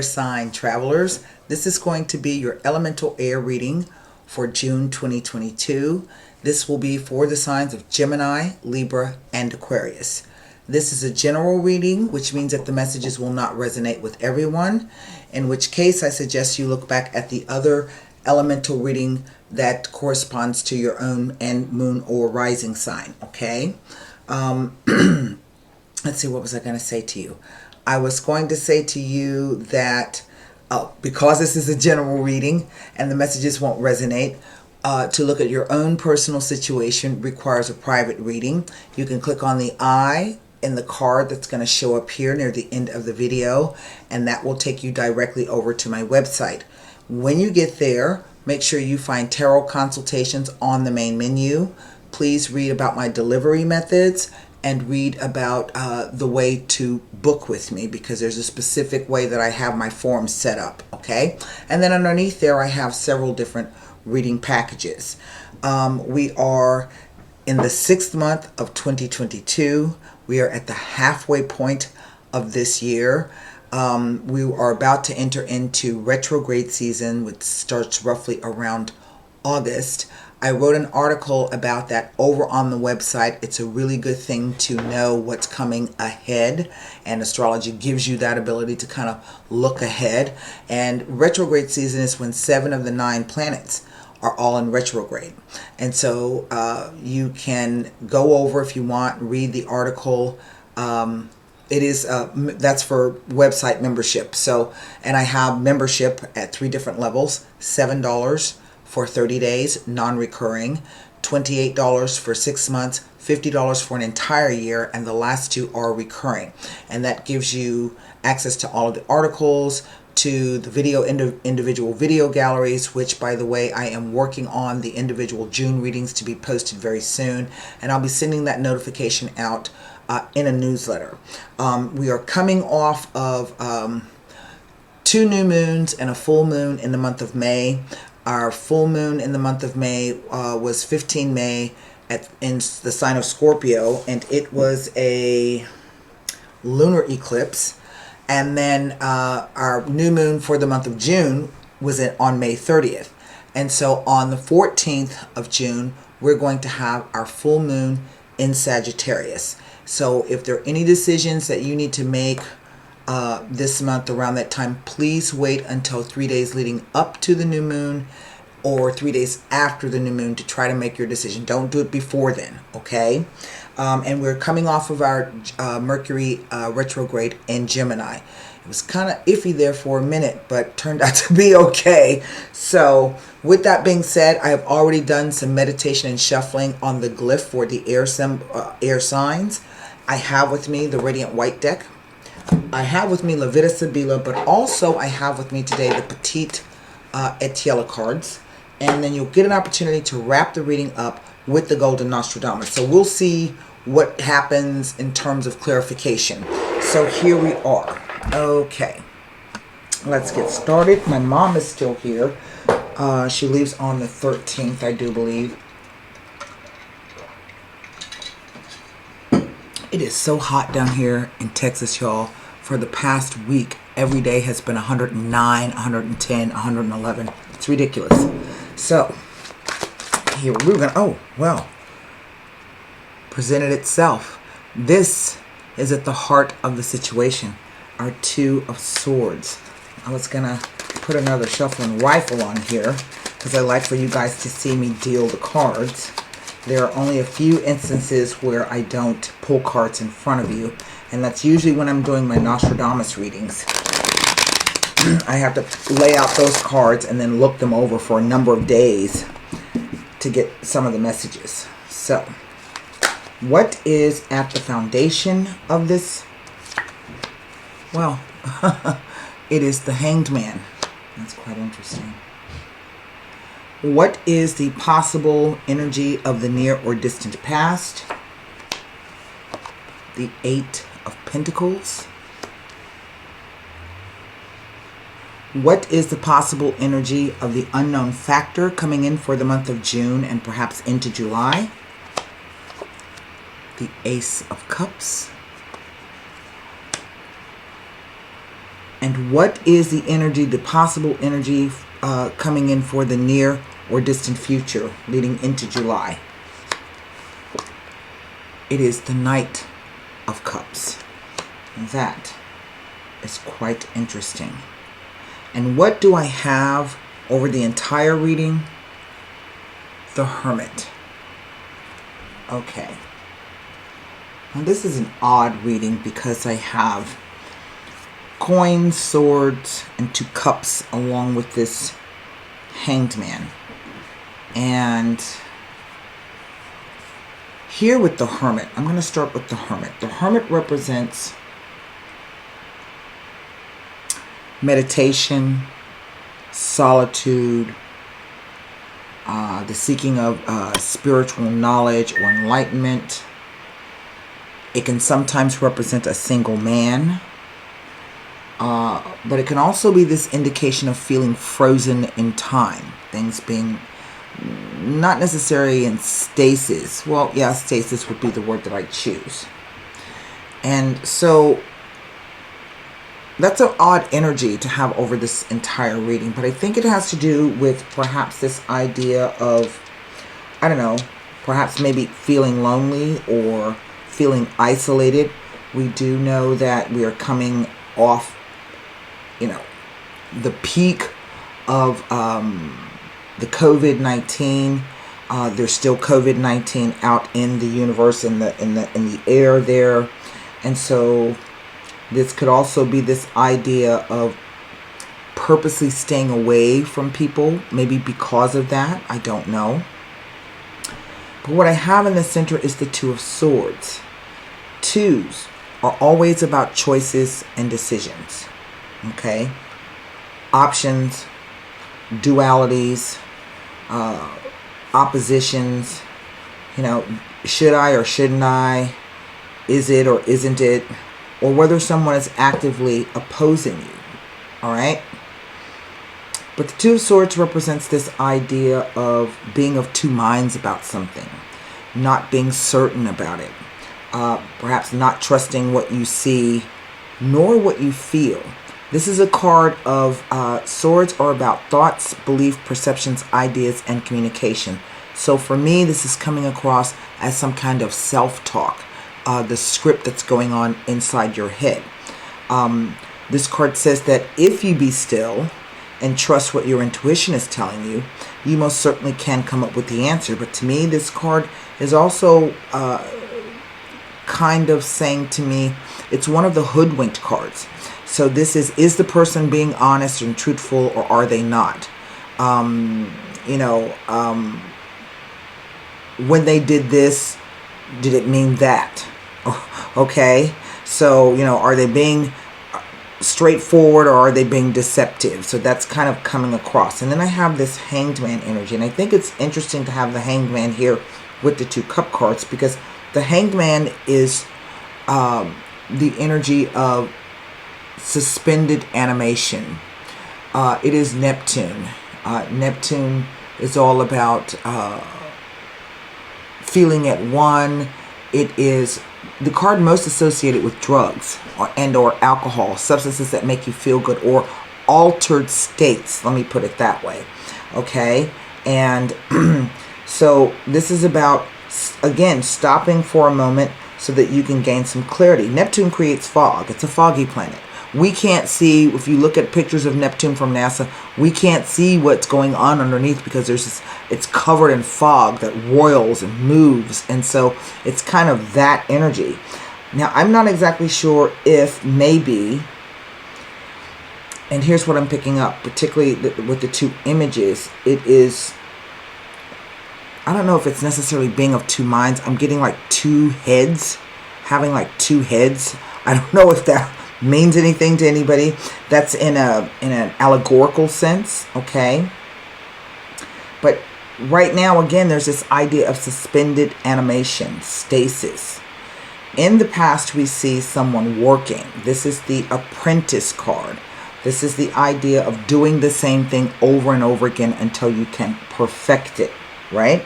sign travelers. This is going to be your elemental air reading for June 2022. This will be for the signs of Gemini, Libra, and Aquarius. This is a general reading, which means that the messages will not resonate with everyone, in which case I suggest you look back at the other elemental reading that corresponds to your own and moon or rising sign, okay? Let's see, what was I going to say to you? I was going to say to you that because this is a general reading and the messages won't resonate, to look at your own personal situation requires a private reading. You can click on the eye in the card that's going to show up here near the end of the video, and that will take you directly over to my website. When you get there, make sure you find tarot consultations on the main menu. Please read about my delivery methods and read about the way to book with me, because there's a specific way that I have my forms set up, okay? And then underneath there I have several different reading packages. We are in the 6th month of 2022. We are at the halfway point of this year. We are about to enter into retrograde season, which starts roughly around August. I wrote an article about that over on the website. It's a really good thing to know what's coming ahead, and astrology gives you that ability to kind of look ahead. And retrograde season is when 7 of the 9 planets are all in retrograde. And so you can go over, if you want, read the article. It is that's for website membership. So, and I have membership at 3 different levels: $7 for 30 days, non-recurring, $28 for 6 months, $50 for an entire year, and the last 2 are recurring. And that gives you access to all of the articles, to the video individual video galleries, which, by the way, I am working on the individual June readings to be posted very soon, and I'll be sending that notification out in a newsletter. We are coming off of 2 new moons and a full moon in the month of May. Our full moon in the month of May was 15 May in the sign of Scorpio, and it was a lunar eclipse. And then our new moon for the month of June was on May 30th. And so on the 14th of June, we're going to have our full moon in Sagittarius. So if there are any decisions that you need to make this month around that time, please wait until 3 days leading up to the new moon or 3 days after the new moon to try to make your decision. Don't do it before then, okay? And we're coming off of our Mercury retrograde in Gemini. It was kind of iffy there for a minute, but turned out to be okay. So with that being said, I have already done some meditation and shuffling on the glyph for the air signs. I have with me the Radiant White deck. I have with me Levita Sibila, but also I have with me today the Petite Etiela cards. And then you'll get an opportunity to wrap the reading up with the Golden Nostradamus. So we'll see what happens in terms of clarification. So here we are. Okay, let's get started. My mom is still here. She leaves on the 13th, I do believe. It is so hot down here in Texas, y'all. For the past week, every day has been 109, 110, 111. It's ridiculous. So, here we're going to, oh, well, presented itself. This is at the heart of the situation. Our 2 of Swords. I was going to put another shuffling rifle on here because I like for you guys to see me deal the cards. There are only a few instances where I don't pull cards in front of you, and that's usually when I'm doing my Nostradamus readings. I have to lay out those cards and then look them over for a number of days to get some of the messages. So, what is at the foundation of this? Well, it is the Hanged Man. That's quite interesting. What is the possible energy of the near or distant past? The 8 of Pentacles. What is the possible energy of the unknown factor coming in for the month of June and perhaps into July? The Ace of Cups. And what is the energy, the possible energy coming in for the near or distant future leading into July? It is the Knight of Cups. That is quite interesting. And what do I have over the entire reading? The Hermit. Okay. Now this is an odd reading because I have coins, swords, and 2 cups along with this Hanged Man. And here with the Hermit, I'm going to start with the Hermit. The Hermit represents meditation, solitude, the seeking of spiritual knowledge or enlightenment. It can sometimes represent a single man, but it can also be this indication of feeling frozen in time, things being not necessarily in stasis. Well, yeah, stasis would be the word that I choose. And so that's an odd energy to have over this entire reading, but I think it has to do with perhaps this idea of, I don't know, perhaps maybe feeling lonely or feeling isolated. We do know that we are coming off, the peak of the COVID-19. There's still COVID-19 out in the universe, in the air there, and so this could also be this idea of purposely staying away from people, maybe because of that. I don't know. But what I have in the center is the 2 of Swords. 2s are always about choices and decisions. Okay? Options, dualities, oppositions. Should I or shouldn't I? Is it or isn't it? Or whether someone is actively opposing you. Alright? But the 2 of Swords represents this idea of being of 2 minds about something. Not being certain about it. Perhaps not trusting what you see, nor what you feel. This is a card of Swords are about thoughts, belief, perceptions, ideas, and communication. So for me, this is coming across as some kind of self-talk. The script that's going on inside your head. This card says that if you be still and trust what your intuition is telling you, you most certainly can come up with the answer. But to me, this card is also kind of saying to me, it's one of the hoodwinked cards. So this is the person being honest and truthful, or are they not? When they did this, did it mean that? Okay, so are they being straightforward, or are they being deceptive? So that's kind of coming across. And then I have this Hanged Man energy, and I think it's interesting to have the Hanged Man here with the 2 cup cards, because the Hanged Man is the energy of suspended animation. It is Neptune. Neptune is all about feeling at one. It is the card most associated with drugs or alcohol, substances that make you feel good, or altered states. Let me put it that way. Okay? And so this is about, again, stopping for a moment so that you can gain some clarity. Neptune creates fog. It's a foggy planet. We can't see, if you look at pictures of Neptune from NASA, we can't see what's going on underneath because it's covered in fog that roils and moves. And so it's kind of that energy. Now, I'm not exactly sure if maybe, and here's what I'm picking up, particularly with the 2 images, it is, I don't know if it's necessarily being of 2 minds. I'm getting like 2 heads, having like 2 heads. I don't know if that means anything to anybody. That's in an allegorical sense, okay? But right now, again, there's this idea of suspended animation, stasis. In the past, we see someone working. This is the Apprentice card. This is the idea of doing the same thing over and over again until you can perfect it, right?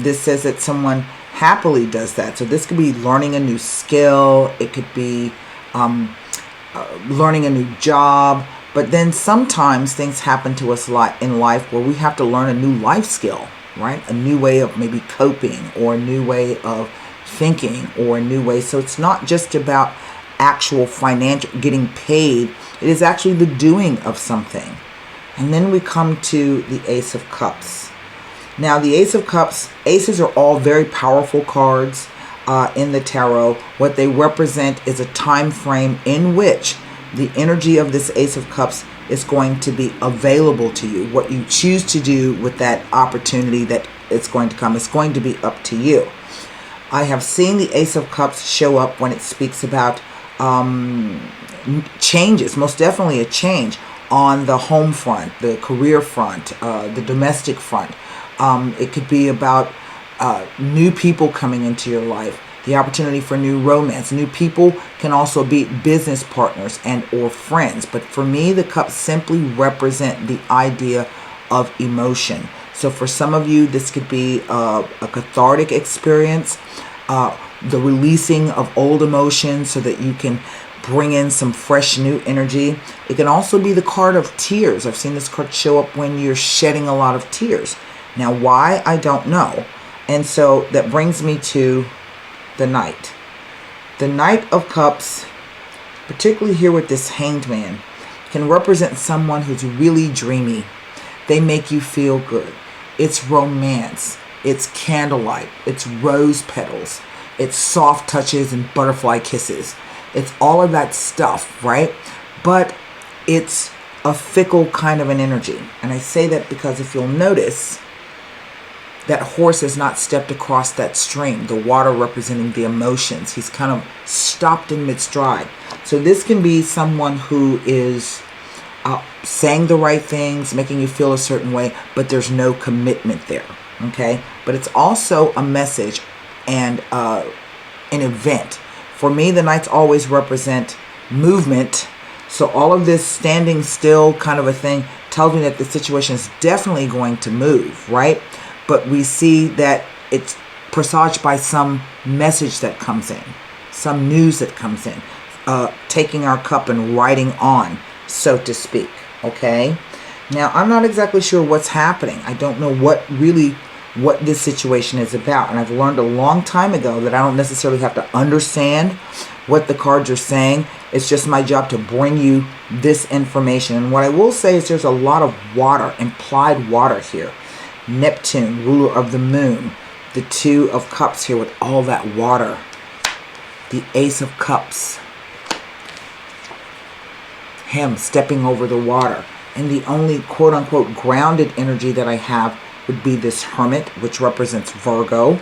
This says that someone happily does that. So this could be learning a new skill. It could be learning a new job. But then sometimes things happen to us in life where we have to learn a new life skill, right? A new way of maybe coping, or a new way of thinking, or a new way. So it's not just about actual financial getting paid. It is actually the doing of something. And then we come to the Ace of Cups. Now, the Ace of Cups, aces are all very powerful cards in the tarot. What they represent is a time frame in which the energy of this Ace of Cups is going to be available to you. What you choose to do with that opportunity that it's going to come is going to be up to you. I have seen the Ace of Cups show up when it speaks about changes, most definitely a change on the home front, the career front, the domestic front. It could be about new people coming into your life, the opportunity for new romance. New people can also be business partners and or friends. But for me, the cups simply represent the idea of emotion. So for some of you, this could be a cathartic experience, the releasing of old emotions so that you can bring in some fresh new energy. It can also be the card of tears. I've seen this card show up when you're shedding a lot of tears. Now, why? I don't know. And so that brings me to the Knight. The Knight of Cups, particularly here with this Hanged Man, can represent someone who's really dreamy. They make you feel good. It's romance. It's candlelight. It's rose petals. It's soft touches and butterfly kisses. It's all of that stuff, right? But it's a fickle kind of an energy. And I say that because if you'll notice, that horse has not stepped across that stream, the water representing the emotions. He's kind of stopped in mid-stride. So this can be someone who is saying the right things, making you feel a certain way, but there's no commitment there, okay? But it's also a message and an event. For me, the Knights always represent movement. So all of this standing still kind of a thing tells me that the situation is definitely going to move, right? But we see that it's presaged by some message that comes in, some news that comes in, taking our cup and riding on, so to speak, okay? Now, I'm not exactly sure what's happening. I don't know what this situation is about. And I've learned a long time ago that I don't necessarily have to understand what the cards are saying. It's just my job to bring you this information. And what I will say is there's a lot of water, implied water here. Neptune, ruler of the moon, the Two of Cups here with all that water, the Ace of Cups, him stepping over the water, and the only quote-unquote grounded energy that I have would be this Hermit, which represents Virgo,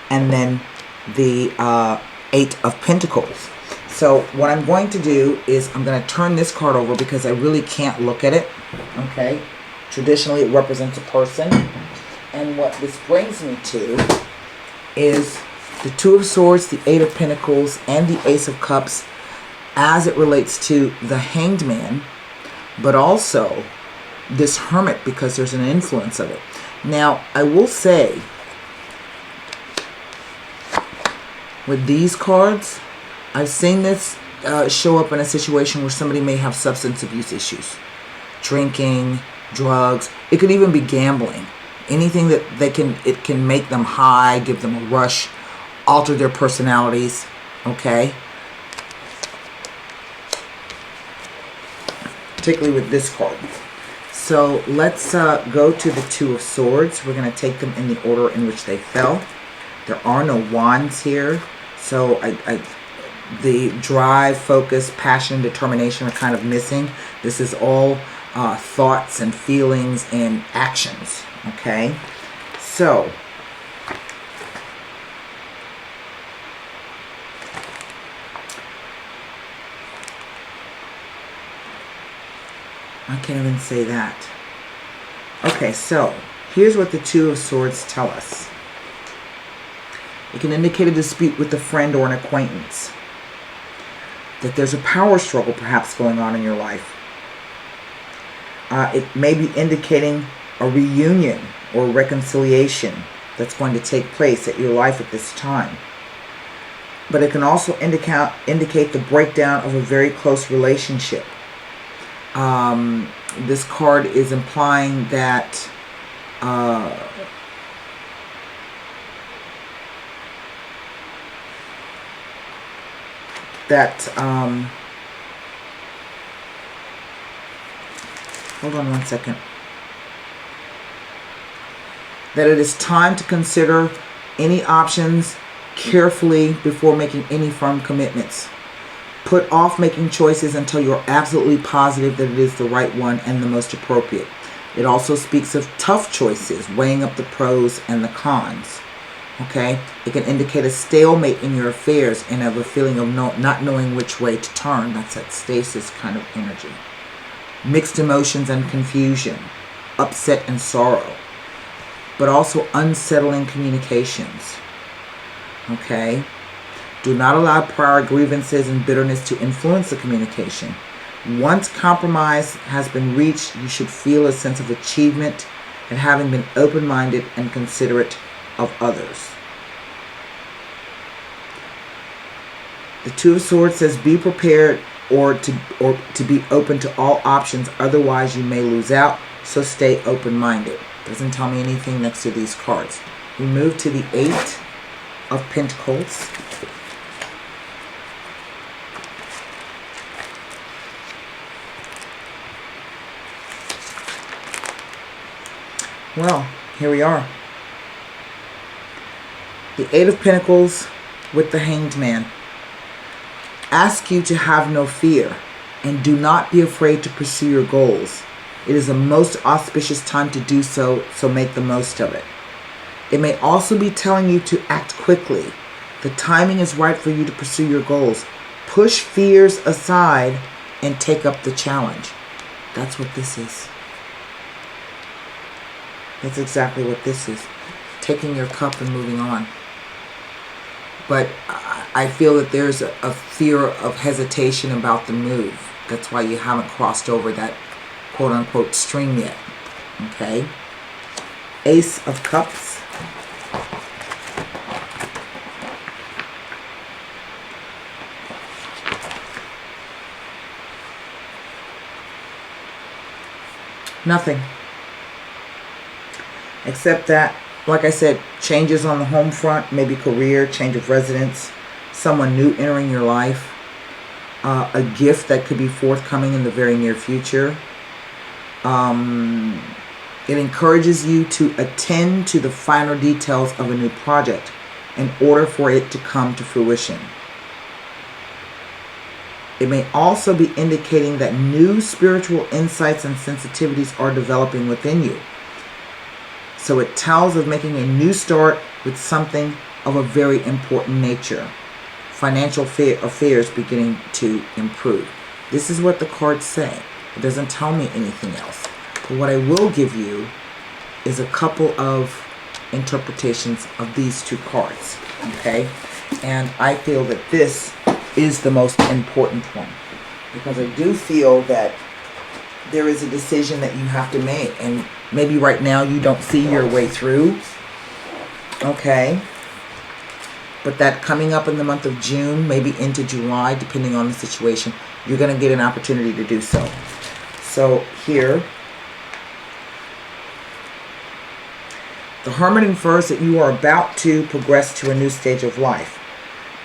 and then the Eight of Pentacles. So what I'm going to do is I'm going to turn this card over because I really can't look at it, okay? Traditionally, it represents a person. And what this brings me to is the Two of Swords, the Eight of Pentacles, and the Ace of Cups as it relates to the Hanged Man, but also this Hermit because there's an influence of it. Now, I will say, with these cards, I've seen this show up in a situation where somebody may have substance abuse issues. Drinking, drugs, it could even be gambling. Anything that it can make them high, give them a rush, alter their personalities, okay? Particularly with this card. So let's go to the Two of Swords. We're going to take them in the order in which they fell. There are no wands here. So the drive, focus, passion, determination are kind of missing. This is all thoughts and feelings and actions. Okay, so I can't even say that. Okay, so here's what the Two of Swords tell us. It can indicate a dispute with a friend or an acquaintance. That there's a power struggle perhaps going on in your life. It may be indicating a reunion or reconciliation that's going to take place at your life at this time. but it can also indicate the breakdown of a very close relationship. This card is implying that hold on one second. That it is time to consider any options carefully before making any firm commitments. Put off making choices until you're absolutely positive that it is the right one and the most appropriate. It also speaks of tough choices, weighing up the pros and the cons. Okay? It can indicate a stalemate in your affairs and of a feeling of not knowing which way to turn. That's that stasis kind of energy. Mixed emotions and confusion, upset and sorrow, but also unsettling communications. Okay? Do not allow prior grievances and bitterness to influence the communication. Once compromise has been reached, you should feel a sense of achievement and having been open-minded and considerate of others. The Two of Swords says be prepared or to be open to all options, otherwise you may lose out, so stay open-minded. Doesn't tell me anything next to these cards. We move to the Eight of Pentacles. Well, here we are. The Eight of Pentacles with the Hanged Man. Ask you to have no fear and do not be afraid to pursue your goals. It is a most auspicious time to do so, so make the most of it. It may also be telling you to act quickly. The timing is right for you to pursue your goals. Push fears aside and take up the challenge. That's what this is. That's exactly what this is. Taking your cup and moving on. But I feel that there's a fear of hesitation about the move. That's why you haven't crossed over that quote-unquote stream yet. Okay? Ace of Cups. Nothing. Except that, like I said, changes on the home front, maybe career, change of residence, someone new entering your life, a gift that could be forthcoming in the very near future. It encourages you to attend to the finer details of a new project in order for it to come to fruition. It may also be indicating that new spiritual insights and sensitivities are developing within you. So it tells of making a new start with something of a very important nature. Financial affairs beginning to improve. This is what the cards say. It doesn't tell me anything else. But what I will give you is a couple of interpretations of these two cards. Okay? And I feel that this is the most important one. Because I do feel that there is a decision that you have to make. And maybe right now you don't see your way through. Okay? But that coming up in the month of June, maybe into July, depending on the situation, you're going to get an opportunity to do so. So here, the Hermit infers that you are about to progress to a new stage of life.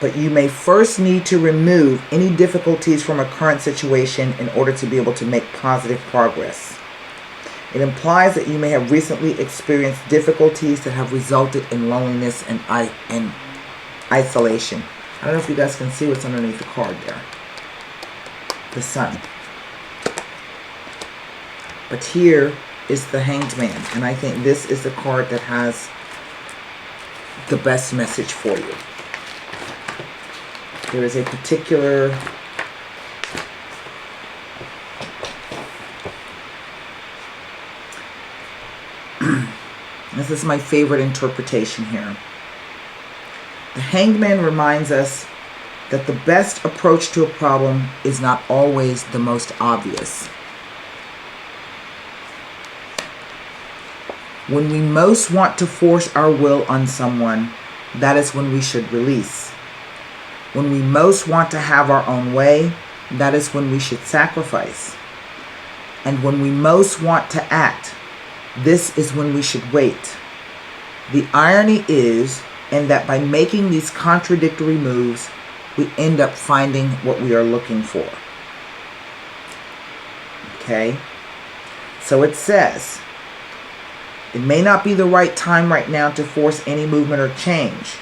But you may first need to remove any difficulties from a current situation in order to be able to make positive progress. It implies that you may have recently experienced difficulties that have resulted in loneliness and isolation. I don't know if you guys can see what's underneath the card there. The Sun. But here is the Hanged Man. And I think this is the card that has the best message for you. There is a particular this is my favorite interpretation here. The Hanged Man reminds us that the best approach to a problem is not always the most obvious. When we most want to force our will on someone, that is when we should release. When we most want to have our own way, that is when we should sacrifice. And when we most want to act, this is when we should wait. The irony is in that by making these contradictory moves, we end up finding what we are looking for. Okay? So it says, it may not be the right time right now to force any movement or change,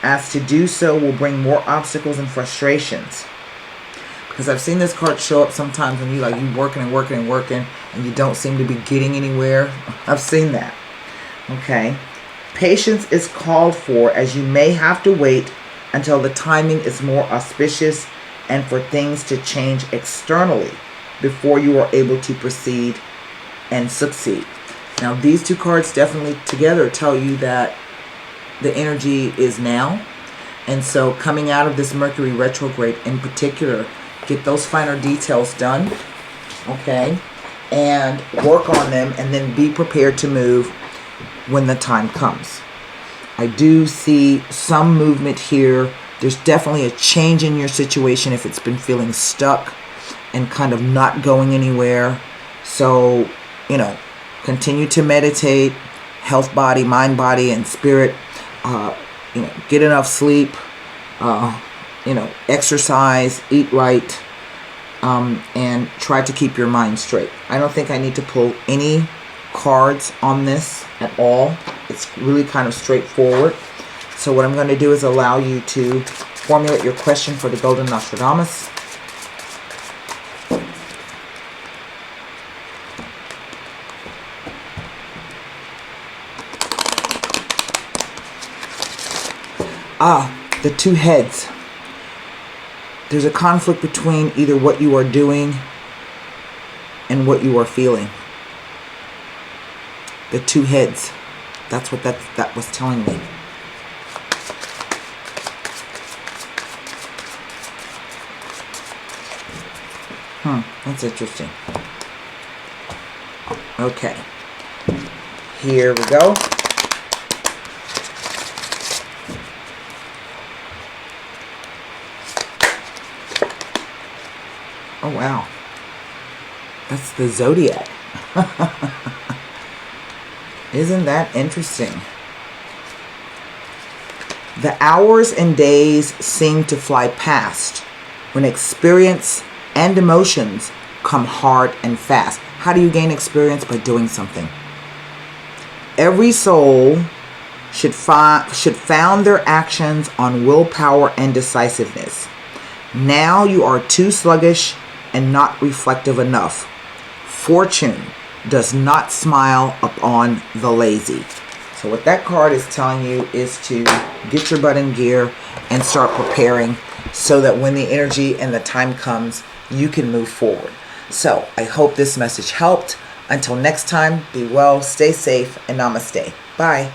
as to do so will bring more obstacles and frustrations. Because I've seen this card show up sometimes when you working and working and working and you don't seem to be getting anywhere. I've seen that. Okay? Patience is called for, as you may have to wait until the timing is more auspicious and for things to change externally before you are able to proceed and succeed. Now, these two cards definitely together tell you that the energy is now. And so coming out of this Mercury retrograde in particular, get those finer details done, okay? And work on them, and then be prepared to move when the time comes. I do see some movement here. There's definitely a change in your situation if it's been feeling stuck and kind of not going anywhere. So, continue to meditate, health, body, mind, body, and spirit. Get enough sleep, exercise, eat right, and try to keep your mind straight. I don't think I need to pull any cards on this at all. It's really kind of straightforward. So what I'm going to do is allow you to formulate your question for the Golden Nostradamus. The two heads. There's a conflict between either what you are doing and what you are feeling. The two heads. That's what that was telling me. That's interesting. Okay. Here we go. Oh, wow. That's the Zodiac. Isn't that interesting? The hours and days seem to fly past when experience and emotions come hard and fast. How do you gain experience? By doing something. Every soul should found their actions on willpower and decisiveness. Now you are too sluggish and not reflective enough. Fortune does not smile upon the lazy. So what that card is telling you is to get your butt in gear and start preparing so that when the energy and the time comes, you can move forward. So I hope this message helped. Until next time, be well, stay safe, and namaste. Bye.